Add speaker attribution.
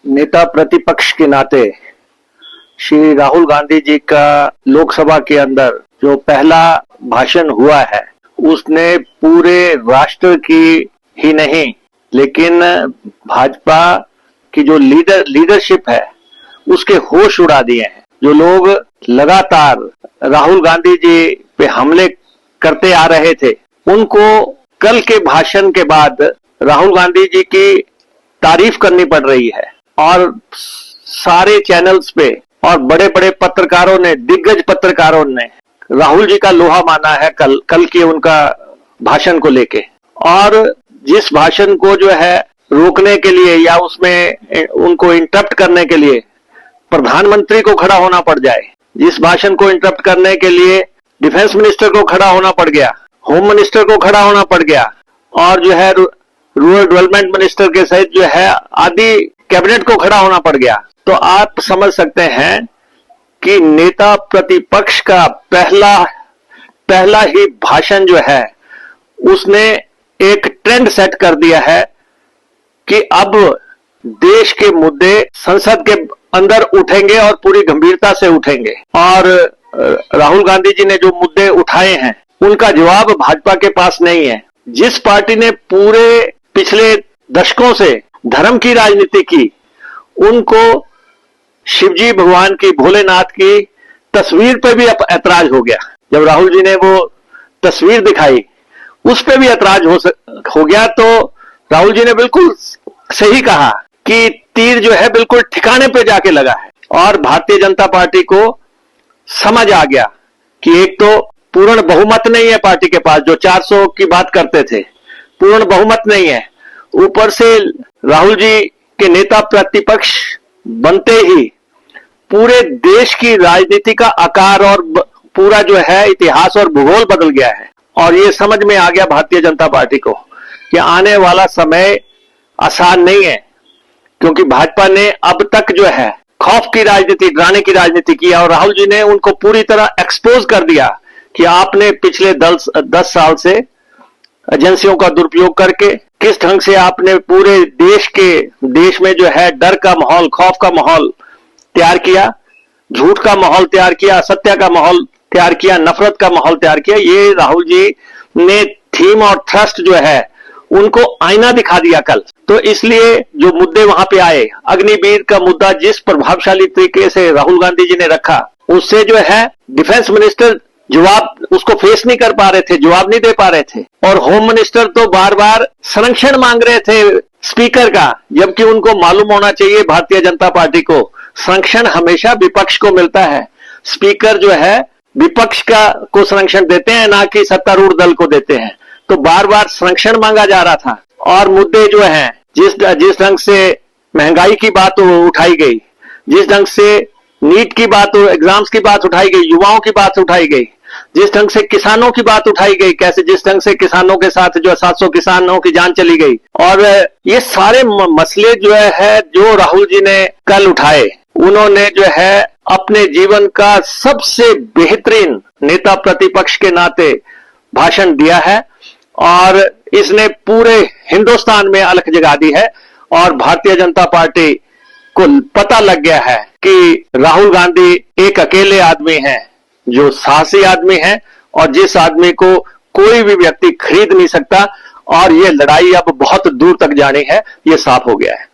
Speaker 1: नेता प्रतिपक्ष के नाते श्री राहुल गांधी जी का लोकसभा के अंदर जो पहला भाषण हुआ है उसने पूरे राष्ट्र की ही नहीं लेकिन भाजपा की जो लीडरशिप है उसके होश उड़ा दिए हैं। जो लोग लगातार राहुल गांधी जी पे हमले करते आ रहे थे उनको कल के भाषण के बाद राहुल गांधी जी की तारीफ करनी पड़ रही है और सारे चैनल्स पे और बड़े बड़े पत्रकारों ने, दिग्गज पत्रकारों ने राहुल जी का लोहा माना है कल के उनका भाषण को लेके। और जिस भाषण को जो है रोकने के लिए या उसमें उनको इंटरप्ट करने के लिए प्रधानमंत्री को खड़ा होना पड़ जाए, जिस भाषण को इंटरप्ट करने के लिए डिफेंस मिनिस्टर को खड़ा होना पड़ गया, होम मिनिस्टर को खड़ा होना पड़ गया और जो है रूरल डेवलपमेंट मिनिस्टर के सहित जो है आदि कैबिनेट को खड़ा होना पड़ गया, तो आप समझ सकते हैं कि नेता प्रतिपक्ष का पहला ही भाषण जो है उसने एक ट्रेंड सेट कर दिया है कि अब देश के मुद्दे संसद के अंदर उठेंगे और पूरी गंभीरता से उठेंगे। और राहुल गांधी जी ने जो मुद्दे उठाए हैं उनका जवाब भाजपा के पास नहीं है। जिस पार्टी ने पूरे पिछले दशकों से धर्म की राजनीति की, उनको शिवजी भगवान की, भोलेनाथ की तस्वीर पे भी ऐतराज हो गया। जब राहुल जी ने वो तस्वीर दिखाई उस पे भी ऐतराज हो गया, तो राहुल जी ने बिल्कुल सही कहा कि तीर जो है बिल्कुल ठिकाने पे जाके लगा है। और भारतीय जनता पार्टी को समझ आ गया कि एक तो पूर्ण बहुमत नहीं है पार्टी के पास, जो 400 की बात करते थे, पूर्ण बहुमत नहीं है। ऊपर से राहुल जी के नेता प्रतिपक्ष बनते ही पूरे देश की राजनीति का आकार और पूरा जो है इतिहास और भूगोल बदल गया है। और ये समझ में आ गया भारतीय जनता पार्टी को कि आने वाला समय आसान नहीं है, क्योंकि भाजपा ने अब तक जो है खौफ की राजनीति, डराने की राजनीति की और राहुल जी ने उनको पूरी तरह एक्सपोज कर दिया कि आपने पिछले 10 साल से एजेंसियों का दुरुपयोग करके किस ढंग से आपने पूरे देश में जो है डर का माहौल, खौफ का माहौल तैयार किया, झूठ का माहौल तैयार किया, असत्य का माहौल तैयार किया, नफरत का माहौल तैयार किया। ये राहुल जी ने थीम और थ्रस्ट जो है उनको आईना दिखा दिया कल। तो इसलिए जो मुद्दे वहां पे आए, अग्निवीर का मुद्दा जिस प्रभावशाली तरीके से राहुल गांधी जी ने रखा, उससे जो है डिफेंस मिनिस्टर जवाब उसको फेस नहीं कर पा रहे थे, जवाब नहीं दे पा रहे थे। और होम मिनिस्टर तो बार बार संरक्षण मांग रहे थे स्पीकर का, जबकि उनको मालूम होना चाहिए भारतीय जनता पार्टी को संरक्षण हमेशा विपक्ष को मिलता है। स्पीकर जो है विपक्ष को संरक्षण देते हैं, ना कि सत्तारूढ़ दल को देते हैं। तो बार बार संरक्षण मांगा जा रहा था। और मुद्दे जो हैं, जिस ढंग से महंगाई की बात उठाई गई, जिस ढंग से नीट की बात, एग्जाम्स की बात उठाई गई, युवाओं की बात उठाई गई, जिस ढंग से किसानों की बात उठाई गई, कैसे जिस ढंग से किसानों के साथ जो 700 किसानों की जान चली गई, और ये सारे मसले जो है जो राहुल जी ने कल उठाए, उन्होंने जो है अपने जीवन का सबसे बेहतरीन नेता प्रतिपक्ष के नाते भाषण दिया है और इसने पूरे हिंदुस्तान में अलख जगा दी है। और भारतीय जनता पार्टी को पता लग गया है कि राहुल गांधी एक अकेले आदमी हैं, जो साहसी आदमी हैं और जिस आदमी को कोई भी व्यक्ति खरीद नहीं सकता। और ये लड़ाई अब बहुत दूर तक जानी है, ये साफ हो गया है।